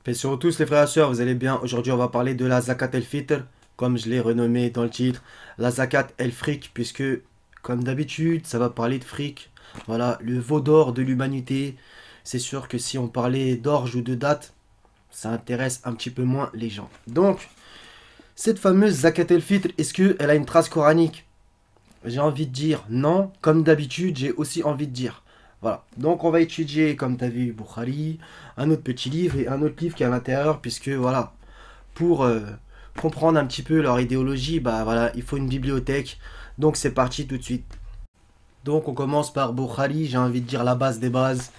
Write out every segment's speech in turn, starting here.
Paix sur tous les frères et sœurs, vous allez bien. Aujourd'hui, on va parler de la Zakat el-Fitr, comme je l'ai renommé dans le titre, la Zakat el-Fric, puisque, comme d'habitude, ça va parler de fric. Voilà, le veau d'or de l'humanité. C'est sûr que si on parlait d'orge ou de date, ça intéresse un petit peu moins les gens. Donc, cette fameuse Zakat el-Fitr, est-ce qu'elle a une trace coranique? J'ai envie de dire non. Comme d'habitude, j'ai aussi envie de dire. Voilà. Donc on va étudier, comme tu as vu, Bukhari, un autre petit livre et un autre livre qui est à l'intérieur, puisque voilà, pour comprendre un petit peu leur idéologie, bah voilà, il faut une bibliothèque. Donc c'est parti tout de suite. Donc on commence par Bukhari, j'ai envie de dire la base des bases.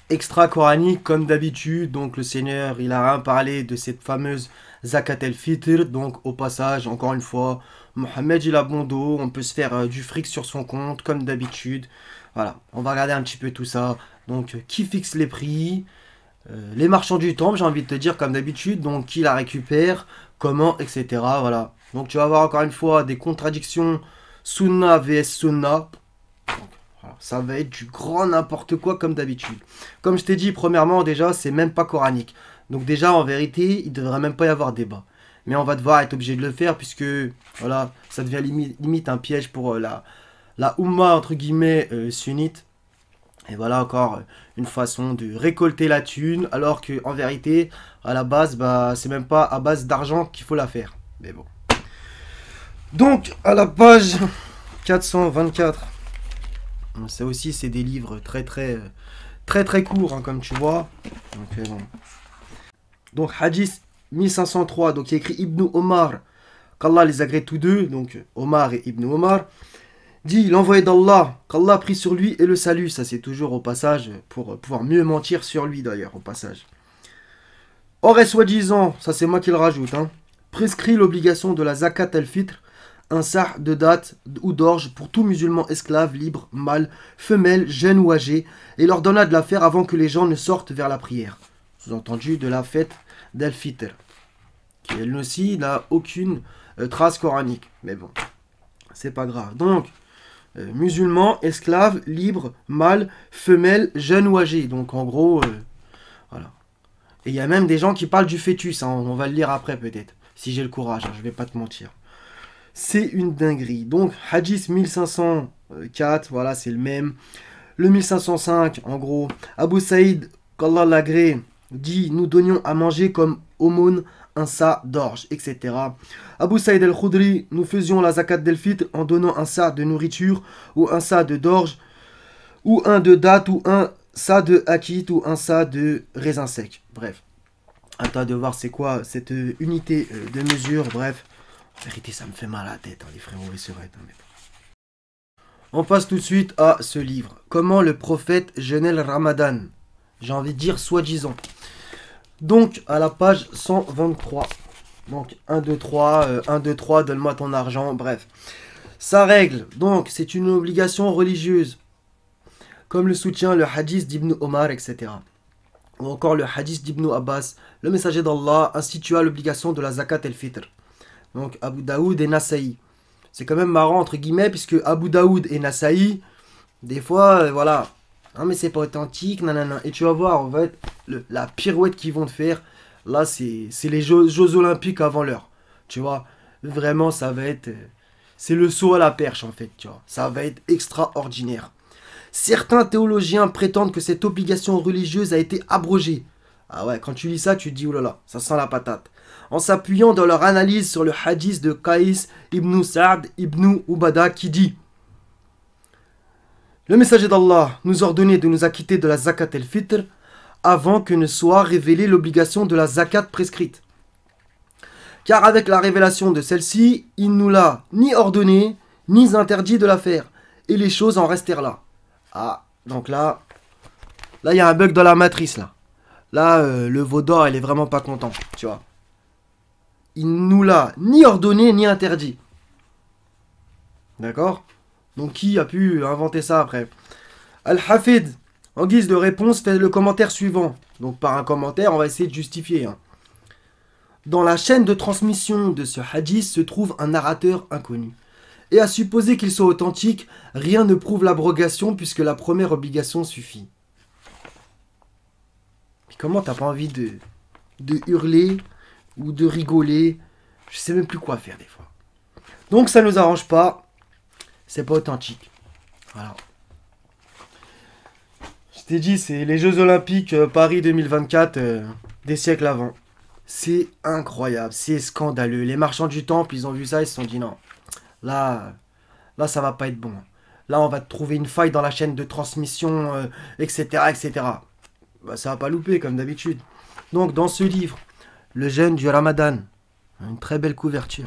Extra coranique, comme d'habitude. Donc le Seigneur, il a rien parlé de cette fameuse Zakat el-Fitr. Donc au passage, encore une fois, Mohamed il a bon dos, on peut se faire du fric sur son compte, comme d'habitude. Voilà, on va regarder un petit peu tout ça. Donc qui fixe les prix? Les marchands du temple, j'ai envie de te dire, comme d'habitude. Donc qui la récupère? Comment? Etc. Voilà. Donc tu vas avoir encore une fois des contradictions Sunna vs Sunna. Alors, ça va être du grand n'importe quoi comme d'habitude. Comme je t'ai dit, premièrement, déjà, c'est même pas coranique. Donc déjà, en vérité, il devrait même pas y avoir débat. Mais on va devoir être obligé de le faire puisque, voilà, ça devient limite un piège pour la Oumma, entre guillemets, sunnite. Et voilà encore une façon de récolter la thune, alors que en vérité, à la base, bah, c'est même pas à base d'argent qu'il faut la faire. Mais bon. Donc, à la page 424. Ça aussi, c'est des livres très courts, hein, comme tu vois. Bon. Donc, hadith 1503, donc il y a écrit Ibn Omar, qu'Allah les agrée tous deux, donc Omar et Ibn Omar, dit l'envoyé d'Allah, qu'Allah a pris sur lui et le salut. Ça, c'est toujours au passage, pour pouvoir mieux mentir sur lui d'ailleurs, au passage. Aurait soi-disant, ça c'est moi qui le rajoute, hein, prescrit l'obligation de la zakat al-fitr, un sah de date ou d'orge pour tout musulman esclave, libre, mâle, femelle, jeune ou âgé, et leur donna de la faire avant que les gens ne sortent vers la prière. Sous-entendu de la fête d'Al-Fitr, qui elle aussi n'a aucune trace coranique. Mais bon, c'est pas grave. Donc, musulman, esclave, libre, mâle, femelle, jeune ou âgé. Donc en gros, voilà. Et il y a même des gens qui parlent du fœtus, hein, on va le lire après peut-être, si j'ai le courage, hein, je vais pas te mentir. C'est une dinguerie. Donc, hadith 1504, voilà, c'est le même. Le 1505, en gros, Abu Saïd, qu'Allah l'agrée, dit nous donnions à manger comme aumône un sa d'orge, etc. Abu Saïd al-Khudri, nous faisions la zakat del-fitr en donnant un sa de nourriture, ou un sa de d'orge, ou un de date, ou un sa de akit, ou un sa de raisin sec. Bref, à toi de voir c'est quoi cette unité de mesure, bref. En vérité, ça me fait mal à la tête, hein, les frérots et sœurettes. Hein, on passe tout de suite à ce livre. Comment le prophète jeûnait le Ramadan. J'ai envie de dire soi-disant. Donc, à la page 123. Donc, 1, 2, 3, 1, 2, 3, donne-moi ton argent, bref. Sa règle, donc, c'est une obligation religieuse. Comme le soutient le hadith d'Ibn Omar, etc. Ou encore le hadith d'Ibn Abbas. Le messager d'Allah institua l'obligation de la zakat el-fitr. Donc Abu Daoud et Nasaï. C'est quand même marrant entre guillemets puisque Abu Daoud et Nasaï, des fois, voilà. Non mais c'est pas authentique, nanana. Et tu vas voir, en fait, la pirouette qu'ils vont te faire, là c'est les Jeux Olympiques avant l'heure. Tu vois, vraiment ça va être... c'est le saut à la perche en fait, tu vois. Ça va être extraordinaire. Certains théologiens prétendent que cette obligation religieuse a été abrogée. Ah ouais, quand tu lis ça, tu te dis, oh là là, ça sent la patate. En s'appuyant dans leur analyse sur le hadith de Qaïs ibn Sa'd ibn Ubada qui dit le messager d'Allah nous ordonnait de nous acquitter de la zakat el-fitr avant que ne soit révélée l'obligation de la zakat prescrite. Car avec la révélation de celle-ci, il nous l'a ni ordonné, ni interdit de la faire. Et les choses en restèrent là. Ah, donc là, il y a un bug dans la matrice, là. Là, le veau d'or, il est vraiment pas content, tu vois. Il nous l'a ni ordonné, ni interdit. D'accord? Donc, qui a pu inventer ça après? Al-Hafid, en guise de réponse, fait le commentaire suivant. Donc, par un commentaire, on va essayer de justifier. Hein. Dans la chaîne de transmission de ce hadith se trouve un narrateur inconnu. Et à supposer qu'il soit authentique, rien ne prouve l'abrogation puisque la première obligation suffit. Mais comment t'as pas envie de de hurler ou de rigoler. Je sais même plus quoi faire des fois. Donc ça nous arrange pas. C'est pas authentique. Voilà. Je t'ai dit, c'est les Jeux Olympiques Paris 2024 des siècles avant. C'est incroyable, c'est scandaleux. Les marchands du temple, ils ont vu ça, ils se sont dit non. Là, ça va pas être bon. Là, on va trouver une faille dans la chaîne de transmission, etc., etc. Bah, ça va pas louper, comme d'habitude. Donc, dans ce livre, Le jeûne du Ramadan, une très belle couverture.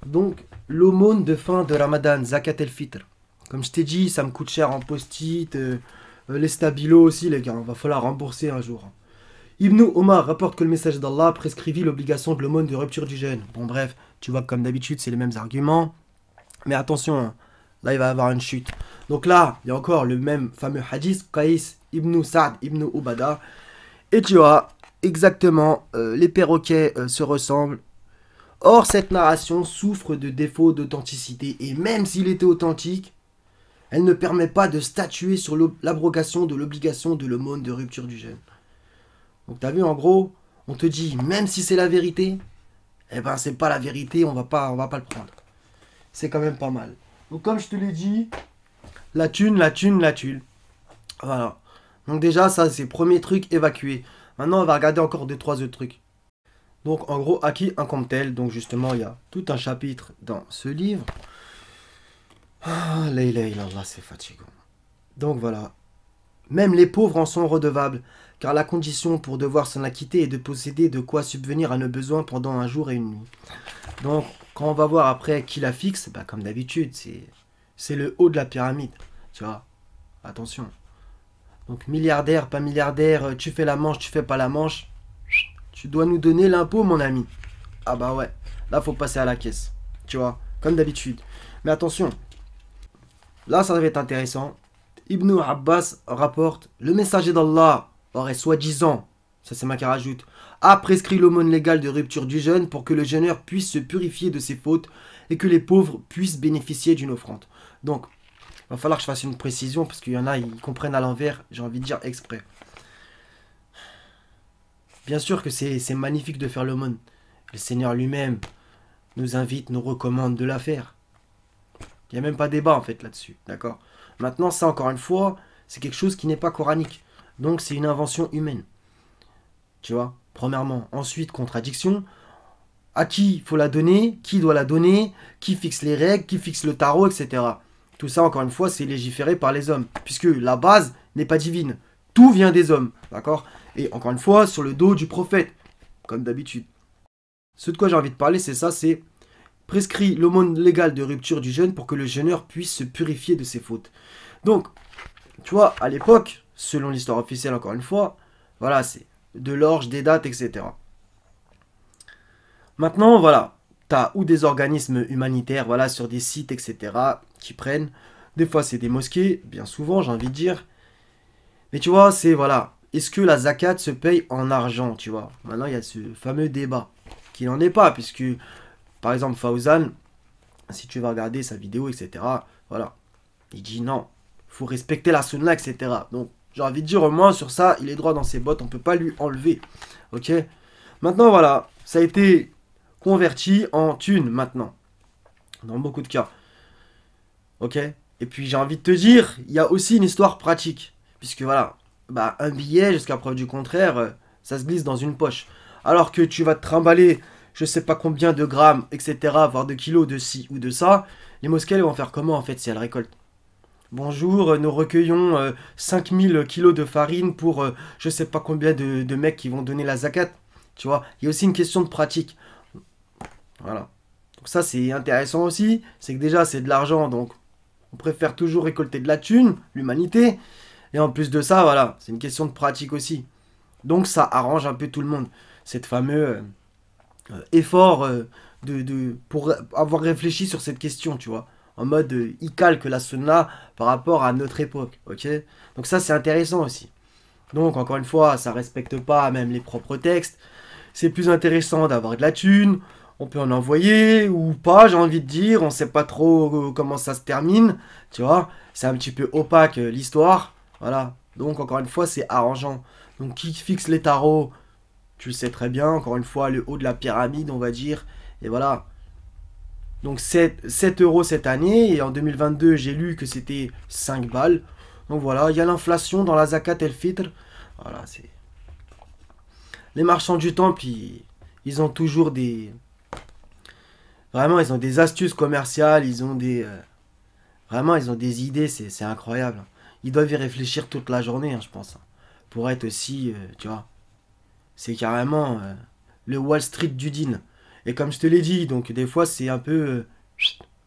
Donc, l'aumône de fin de Ramadan, Zakat el-Fitr. Comme je t'ai dit, ça me coûte cher en post-it, les stabilos aussi, les gars. Va falloir rembourser un jour. Ibn Omar rapporte que le message d'Allah prescrivit l'obligation de l'aumône de rupture du jeûne. Bon, bref, tu vois, comme d'habitude, c'est les mêmes arguments. Mais attention, hein, là, il va y avoir une chute. Donc là, il y a encore le même fameux hadith, Qaïs ibn Sa'd ibn Ubada. Et tu vois, exactement, les perroquets se ressemblent. Or, cette narration souffre de défauts d'authenticité. Et même s'il était authentique, elle ne permet pas de statuer sur l'abrogation de l'obligation de l'aumône de rupture du jeûne. Donc t'as vu, en gros, on te dit, même si c'est la vérité, eh ben c'est pas la vérité, on va pas le prendre. C'est quand même pas mal. Donc comme je te l'ai dit, la thune, la thune, la thune. Voilà. Donc déjà, ça c'est premier truc évacué. Maintenant, on va regarder encore 2-3 autres trucs. Donc en gros, à qui incombe tel. Donc justement, il y a tout un chapitre dans ce livre. Ah, là, c'est fatigant. Donc voilà. Même les pauvres en sont redevables, car la condition pour devoir s'en acquitter est de posséder de quoi subvenir à nos besoins pendant un jour et une nuit. Donc, quand on va voir après qui la fixe, bah, comme d'habitude, c'est le haut de la pyramide. Tu vois, attention. Donc, milliardaire, pas milliardaire, tu fais la manche, tu fais pas la manche, tu dois nous donner l'impôt, mon ami. Ah bah ouais, là, faut passer à la caisse. Tu vois, comme d'habitude. Mais attention, là, ça va être intéressant. Ibn Abbas rapporte, le messager d'Allah aurait soi-disant, ça c'est ma qui rajoute, a prescrit l'aumône légale de rupture du jeûne pour que le jeûneur puisse se purifier de ses fautes et que les pauvres puissent bénéficier d'une offrande. Donc, il va falloir que je fasse une précision parce qu'il y en a, ils comprennent à l'envers, j'ai envie de dire exprès. Bien sûr que c'est magnifique de faire l'aumône. Le Seigneur lui-même nous invite, nous recommande de la faire. Il n'y a même pas débat en fait là-dessus, d'accord ? Maintenant, ça encore une fois, c'est quelque chose qui n'est pas coranique. Donc c'est une invention humaine. Tu vois, premièrement. Ensuite, contradiction. À qui faut la donner, qui doit la donner, qui fixe les règles, qui fixe le tarot, etc. Tout ça, encore une fois, c'est légiféré par les hommes. Puisque la base n'est pas divine. Tout vient des hommes, d'accord ? Et encore une fois, sur le dos du prophète, comme d'habitude. Ce de quoi j'ai envie de parler, c'est ça, c'est prescrit l'aumône légale de rupture du jeûne pour que le jeûneur puisse se purifier de ses fautes. Donc, tu vois, à l'époque, selon l'histoire officielle, encore une fois, voilà, c'est de l'orge, des dates, etc. Maintenant, voilà, t'as ou des organismes humanitaires, voilà, sur des sites, etc., qui prennent. Des fois, c'est des mosquées, bien souvent, j'ai envie de dire. Mais tu vois, c'est, voilà, est-ce que la zakat se paye en argent, tu vois? Maintenant, il y a ce fameux débat, qui n'en est pas, puisque, par exemple, Fawzan, si tu vas regarder sa vidéo, etc., voilà, il dit non, il faut respecter la sunna, etc. Donc, j'ai envie de dire, au moins, sur ça, il est droit dans ses bottes, on ne peut pas lui enlever, ok? Maintenant, voilà, ça a été converti en thune, maintenant, dans beaucoup de cas, ok? Et puis, j'ai envie de te dire, il y a aussi une histoire pratique, puisque, voilà, bah, un billet, jusqu'à preuve du contraire, ça se glisse dans une poche. Alors que tu vas te trimballer, je sais pas combien de grammes, etc., voire de kilos de ci ou de ça, les mosquées, elles vont faire comment, en fait, si elles récoltent? Bonjour, nous recueillons 5000 kilos de farine pour je sais pas combien de mecs qui vont donner la zakat. Tu vois, il y a aussi une question de pratique. Voilà. Donc ça, c'est intéressant aussi. C'est que déjà, c'est de l'argent, donc on préfère toujours récolter de la thune, l'humanité. Et en plus de ça, voilà, c'est une question de pratique aussi. Donc ça arrange un peu tout le monde. Cette fameux effort pour avoir réfléchi sur cette question, tu vois. En mode, il calque la sunna par rapport à notre époque, ok? Donc ça, c'est intéressant aussi. Donc, encore une fois, ça respecte pas même les propres textes. C'est plus intéressant d'avoir de la thune. On peut en envoyer ou pas, j'ai envie de dire. On sait pas trop comment ça se termine, tu vois? C'est un petit peu opaque, l'histoire. Voilà. Donc, encore une fois, c'est arrangeant. Donc, qui fixe les tarots? Tu le sais très bien, encore une fois, le haut de la pyramide, on va dire. Et voilà. Donc 7 euros cette année, et en 2022, j'ai lu que c'était 5 balles. Donc voilà, il y a l'inflation dans la zakat el-fitr. Voilà, c'est... Les marchands du temple, ils ont toujours des... Vraiment, ils ont des astuces commerciales, ils ont des... vraiment, ils ont des idées, c'est incroyable. Ils doivent y réfléchir toute la journée, hein, je pense. Pour être aussi, tu vois, c'est carrément le Wall Street du din. Et comme je te l'ai dit, donc des fois, c'est un peu...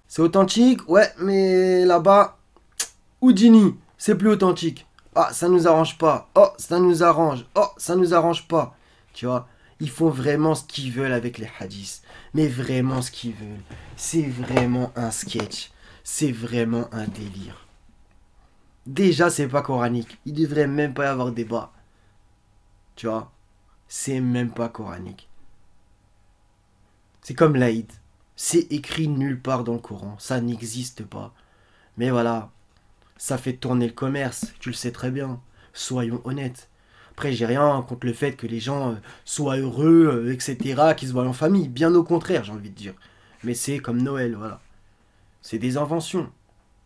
c'est authentique, ouais, mais là-bas, Houdini, c'est plus authentique. Ah, ça nous arrange pas. Oh, ça nous arrange. Oh, ça nous arrange pas. Tu vois, ils font vraiment ce qu'ils veulent avec les hadiths. Mais vraiment ce qu'ils veulent. C'est vraiment un sketch. C'est vraiment un délire. Déjà, c'est pas coranique. Il devrait même pas y avoir débat. Tu vois, c'est même pas coranique. C'est comme l'Aïd. C'est écrit nulle part dans le Coran. Ça n'existe pas. Mais voilà, ça fait tourner le commerce, tu le sais très bien. Soyons honnêtes. Après, j'ai rien contre le fait que les gens soient heureux, etc., qu'ils se voient en famille. Bien au contraire, j'ai envie de dire. Mais c'est comme Noël, voilà. C'est des inventions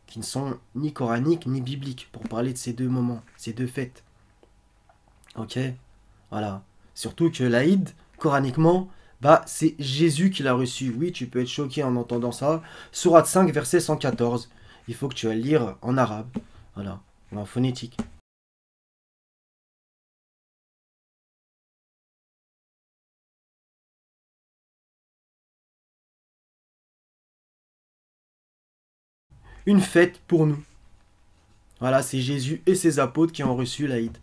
qui ne sont ni coraniques ni bibliques, pour parler de ces deux moments, ces deux fêtes. Ok. Voilà. Surtout que l'Aïd, coraniquement, bah, c'est Jésus qui l'a reçu. Oui, tu peux être choqué en entendant ça. Sourate 5, verset 114. Il faut que tu vas le lire en arabe. Voilà. Ou en phonétique. Une fête pour nous. Voilà, c'est Jésus et ses apôtres qui ont reçu l'Aïd.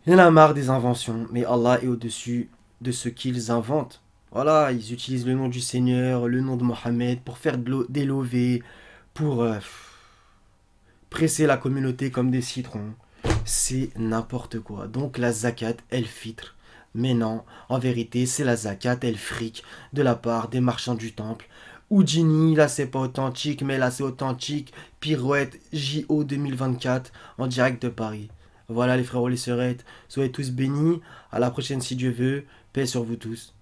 Il y en a marre des inventions, mais Allah est au-dessus de ce qu'ils inventent. Voilà, ils utilisent le nom du Seigneur, le nom de Mohammed pour faire des lovés, pour presser la communauté comme des citrons. C'est n'importe quoi. Donc la zakat, elle filtre. Mais non, en vérité, c'est la zakat, elle fric de la part des marchands du temple. Houdini, là c'est pas authentique, mais là c'est authentique. Pirouette JO 2024 en direct de Paris. Voilà les frérots, les sœurettes, soyez tous bénis. À la prochaine si Dieu veut. Paix sur vous tous.